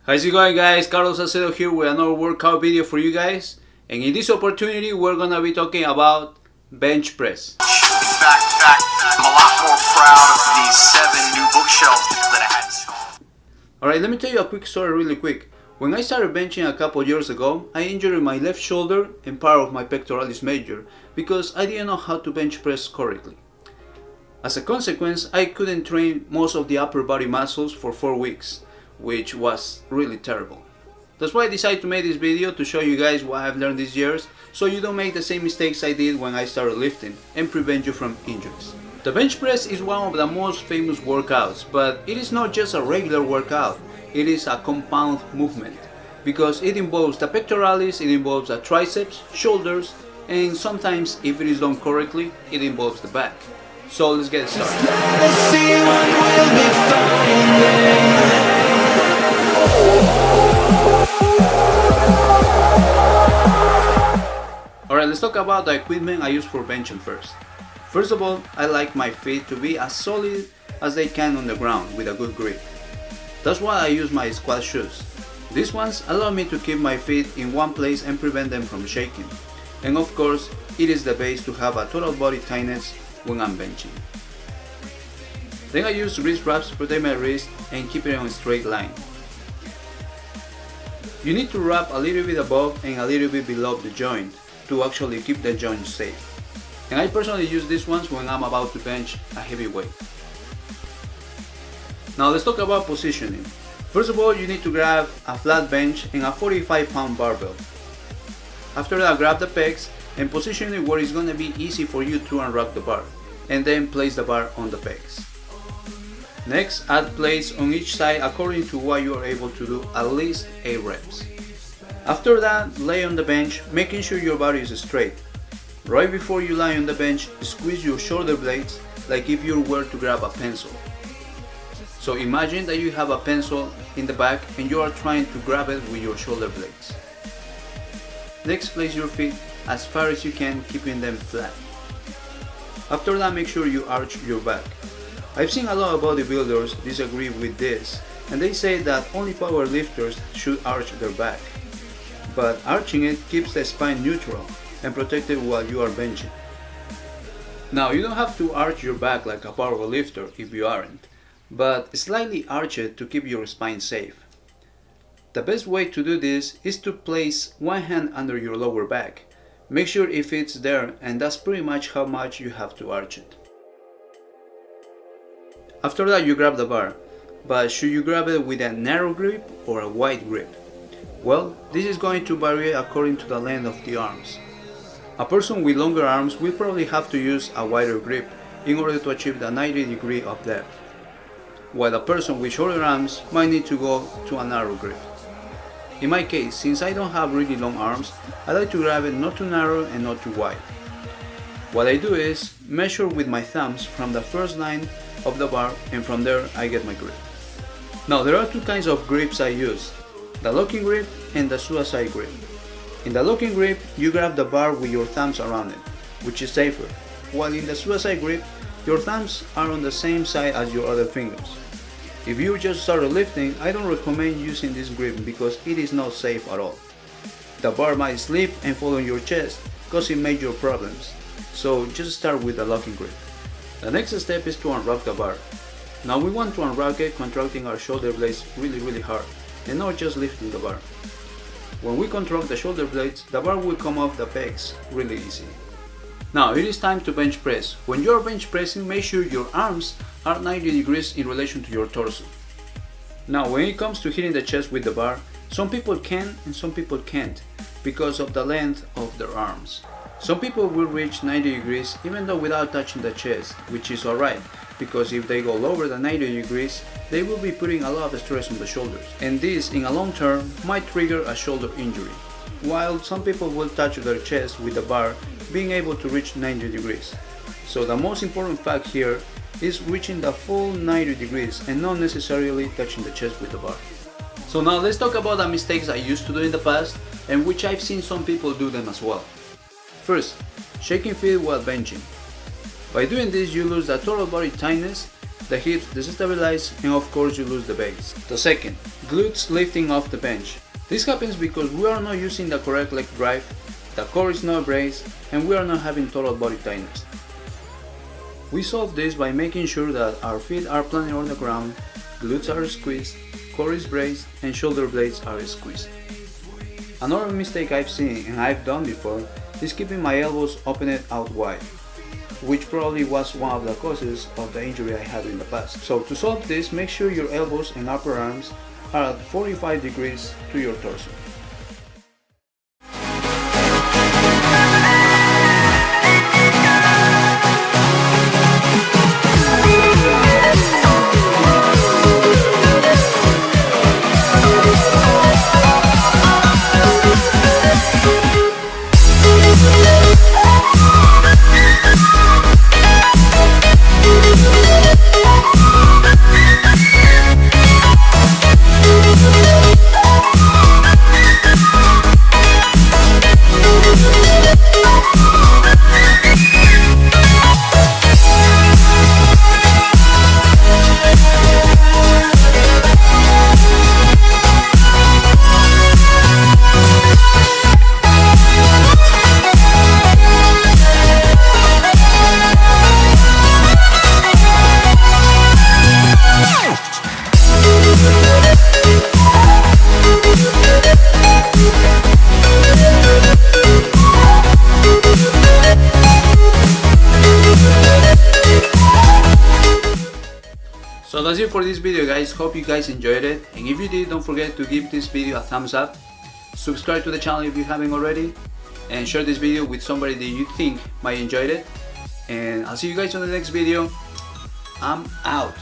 How's it going, guys? Carlos Salcedo here with another workout video for you guys. And in this opportunity, we're gonna be talking about bench press. In fact, I'm a lot more proud of these 7 new bookshelves that I had installed. Alright, let me tell you a quick story really quick. When I started benching a couple years ago, I injured my left shoulder and part of my pectoralis major because I didn't know how to bench press correctly. As a consequence, I couldn't train most of the upper body muscles for 4 weeks, which was really terrible. That's why I decided to make this video to show you guys what I've learned these years, so you don't make the same mistakes I did when I started lifting and prevent you from injuries. The bench press is one of the most famous workouts, but it is not just a regular workout, it is a compound movement because it involves the pectoralis, it involves the triceps, shoulders, and sometimes, if it is done correctly, it involves the back. So let's get started. Alright, let's talk about the equipment I use for benching first. First of all, I like my feet to be as solid as they can on the ground with a good grip. That's why I use my squat shoes. These ones allow me to keep my feet in one place and prevent them from shaking. And of course, it is the base to have a total body tightness when I'm benching. Then I use wrist wraps to protect my wrist and keep it on a straight line. You need to wrap a little bit above and a little bit below the joint to actually keep the joint safe. And I personally use these ones when I'm about to bench a heavy weight. Now let's talk about positioning. First of all, you need to grab a flat bench and a 45-pound barbell. After that, grab the pegs and position it where it's going to be easy for you to unrock the bar, and then place the bar on the pegs. Next, add plates on each side according to what you are able to do, at least 8 reps. After that, lay on the bench, making sure your body is straight. Right before you lie on the bench, squeeze your shoulder blades like if you were to grab a pencil. So imagine that you have a pencil in the back and you are trying to grab it with your shoulder blades. Next, place your feet as far as you can, keeping them flat. After that, make sure you arch your back. I've seen a lot of bodybuilders disagree with this, and they say that only power lifters should arch their back. But arching it keeps the spine neutral and protected while you are benching. Now, you don't have to arch your back like a power lifter if you aren't, but slightly arch it to keep your spine safe. The best way to do this is to place one hand under your lower back. Make sure it fits there, and that's pretty much how much you have to arch it. After that, you grab the bar, but should you grab it with a narrow grip or a wide grip? Well, this is going to vary according to the length of the arms. A person with longer arms will probably have to use a wider grip in order to achieve the 90 degree of depth, while a person with shorter arms might need to go to a narrow grip. In my case, since I don't have really long arms, I like to grab it not too narrow and not too wide. What I do is measure with my thumbs from the first line of the bar, and from there I get my grip. Now, there are 2 kinds of grips I use, the locking grip and the suicide grip. In the locking grip, you grab the bar with your thumbs around it, which is safer, while in the suicide grip, your thumbs are on the same side as your other fingers. If you just started lifting, I don't recommend using this grip because it is not safe at all. The bar might slip and fall on your chest, causing major problems, so just start with the locking grip. The next step is to unrock the bar. Now we want to unrock it contracting our shoulder blades really hard, and not just lifting the bar. When we contract the shoulder blades, the bar will come off the pegs really easy. Now it is time to bench press. When you are bench pressing, make sure your arms are 90 degrees in relation to your torso. Now when it comes to hitting the chest with the bar, some people can and some people can't because of the length of their arms. Some people will reach 90 degrees even though without touching the chest, which is alright, because if they go lower than 90 degrees, they will be putting a lot of stress on the shoulders, and this in a long term might trigger a shoulder injury, while some people will touch their chest with the bar, being able to reach 90 degrees. So the most important fact here is reaching the full 90 degrees and not necessarily touching the chest with the bar. So now let's talk about the mistakes I used to do in the past and which I've seen some people do them as well. First, shaking feet while benching. By doing this, you lose the total body tightness the hips destabilize and of course you lose the base. The second, glutes lifting off the bench. This happens because we are not using the correct leg drive, the core is not braced, and we are not having total body tightness. We solve this by making sure that our feet are planted on the ground, glutes are squeezed, core is braced, and shoulder blades are squeezed. Another mistake I've seen and I've done before is keeping my elbows opened out wide, which probably was one of the causes of the injury I had in the past. So to solve this, make sure your elbows and upper arms are at 45 degrees to your torso. So that's it for this video guys, hope you guys enjoyed it, and if you did, don't forget to give this video a thumbs up, subscribe to the channel if you haven't already, and share this video with somebody that you think might enjoy it, and I'll see you guys on the next video. I'm out.